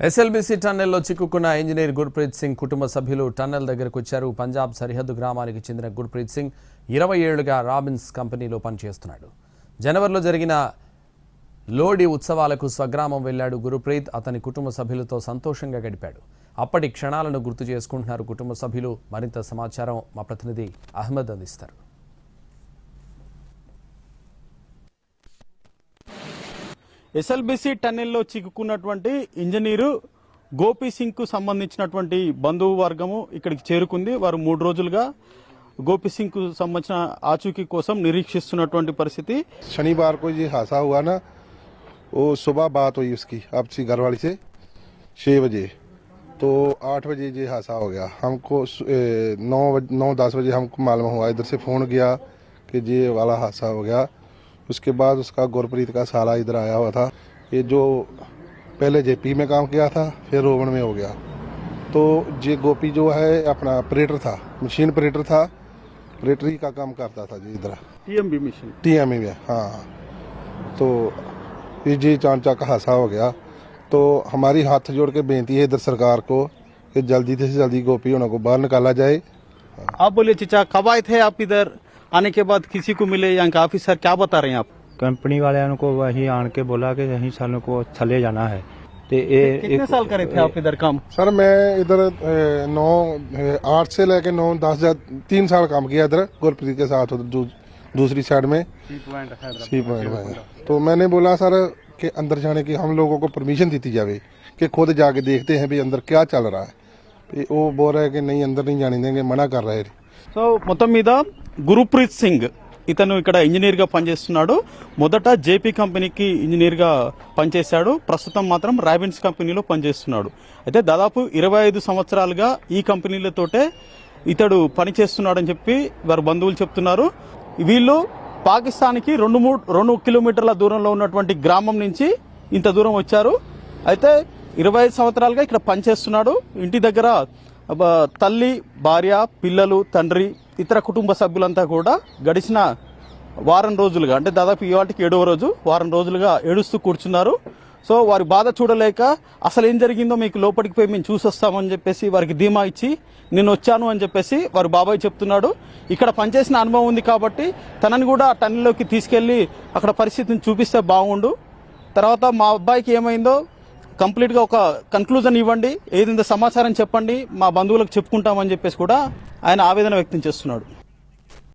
SLBC టన్నెల్లో చిక్కుకున్న engineer Gurpreet Singh కుటుంబ సభ్యులు టన్నెల్ దగ్గరకు వచ్చారు. పంజాబ్ సరిహద్దు గ్రామానికి చెందిన గుర్ప్రీత్ సింగ్ 20 ఏళ్లుగా రాబిన్స్ కంపెనీలో పనిచేస్తున్నాడు. జనవరిలో జరిగిన లోడి ఉత్సవాలకు స్వగ్రామం వెళ్లాడు గుర్ప్రీత్. అతని కుటుంబ సభ్యులతో సంతోషంగా గడిపాడు. అప్పటి క్షణాలను గుర్తు చేసుకుంటున్నారు కుటుంబ సభ్యులు. మరింత సమాచారం మా ప్రతినిధి అహ్మద్ అందిస్తారు. ఎస్ఎల్బీసీ టన్నెల్లో చిక్కుకున్నటువంటి ఇంజనీరు గోపీ సింగ్ కు సంబంధించినటువంటి బంధువు వర్గము ఇక్కడికి చేరుకుంది. వారు 3 రోజులుగా गोपी सिंह को संबंधिंచిన आचूकी కోసం నిరీక్షిస్తున్నటువంటి పరిస్థితి. शनिवार को ये हादसा हुआ ना, वो सुबह बात हुई उसकी आपसी घरवाली से 6 बजे, तो 8 बजे ये हादसा हो गया. हमको 9-10 बजे हमको मालूम हुआ, इधर से फोन गया कि ये वाला हादसा हो गया. उसके बाद उसका गुरप्रीत का साला इधर आया हुआ था. ये जो पहले जेपी में काम किया था, फिर रोवन में हो गया. तो ये गोपी जो है अपना ऑपरेटर था, मशीन ऑपरेटर था, ऑपरेटरी का काम करता था जी इधर टीएमबी मिशन टीएमबी में. हाँ, तो ये जी चांचा का हादसा हो गया. तो हमारी हाथ जोड़ के बेनती है इधर सरकार को कि जल्दी से जल्दी गोपी होना को बाहर निकाला जाए. आप बोलिए चाचा, कब आए थे आप इधर? आने के बाद किसी को मिले यहाँ के ऑफिसर, क्या बता रहे हैं आप? कंपनी वाले को वही आन के बोला कि यहीं सालों को चले जाना है. कितने साल करे थे आप इधर काम? सर मैं इधर 8 से लेके 9-10 3 साल काम किया इधर गुरप्रीत के साथ. दूसरी साइड में सी पॉइंट में. तो मैंने बोला सर कि अंदर जाने की हम लोगों को परमिशन दी जावे कि खुद जाके देखते हैं भी अंदर क्या चल रहा है. वो बोल रहे हैं कि नहीं अंदर नहीं जाने देंगे, मना कर रहे हैं. సో మొత్తం మీద గురుప్రీత్ సింగ్ ఇతను ఇక్కడ ఇంజనీర్ గా పనిచేస్తున్నాడు. మొదట జేపీ కంపెనీకి ఇంజనీర్ గా పనిచేశాడు. ప్రస్తుతం మాత్రం రాబిన్స్ కంపెనీలో పనిచేస్తున్నాడు. అయితే దాదాపు 25 సంవత్సరాలుగా ఈ కంపెనీలతోటే ఇతడు పనిచేస్తున్నాడని చెప్పి వారి బంధువులు చెప్తున్నారు. వీళ్ళు పాకిస్తాన్కి 2 కిలోమీటర్ల దూరంలో ఉన్నటువంటి గ్రామం నుంచి ఇంత దూరం వచ్చారు. అయితే 25 సంవత్సరాలుగా ఇక్కడ పనిచేస్తున్నాడు. ఇంటి దగ్గర తల్లి, భార్య, పిల్లలు, తండ్రి, ఇతర కుటుంబ సభ్యులంతా కూడా గడిచిన వారం రోజులుగా, అంటే దాదాపు ఇవాటికి 7వ రోజు, వారం రోజులుగా ఏడుస్తూ కూర్చున్నారు. సో వారి బాధ చూడలేక అసలు ఏం జరిగిందో మీకు లోపలికి పోయి మేము చూసొస్తామని చెప్పేసి వారికి ధీమా ఇచ్చి నేను వచ్చాను అని చెప్పేసి వారి బాబాయ్ చెప్తున్నాడు. ఇక్కడ పనిచేసిన అనుభవం ఉంది కాబట్టి తనని కూడా టన్నెల్లోకి తీసుకెళ్లి అక్కడ పరిస్థితిని చూపిస్తే బాగుండు. తర్వాత మా అబ్బాయికి ఏమైందో కంప్లీట్గా ఒక కన్క్లూజన్ ఇవ్వండి, ఏదైనా సమాచారం చెప్పండి, మా బంధువులకు చెప్పుకుంటామని చెప్పేసి కూడా ఆయన ఆవేదన వ్యక్తం చేస్తున్నాడు.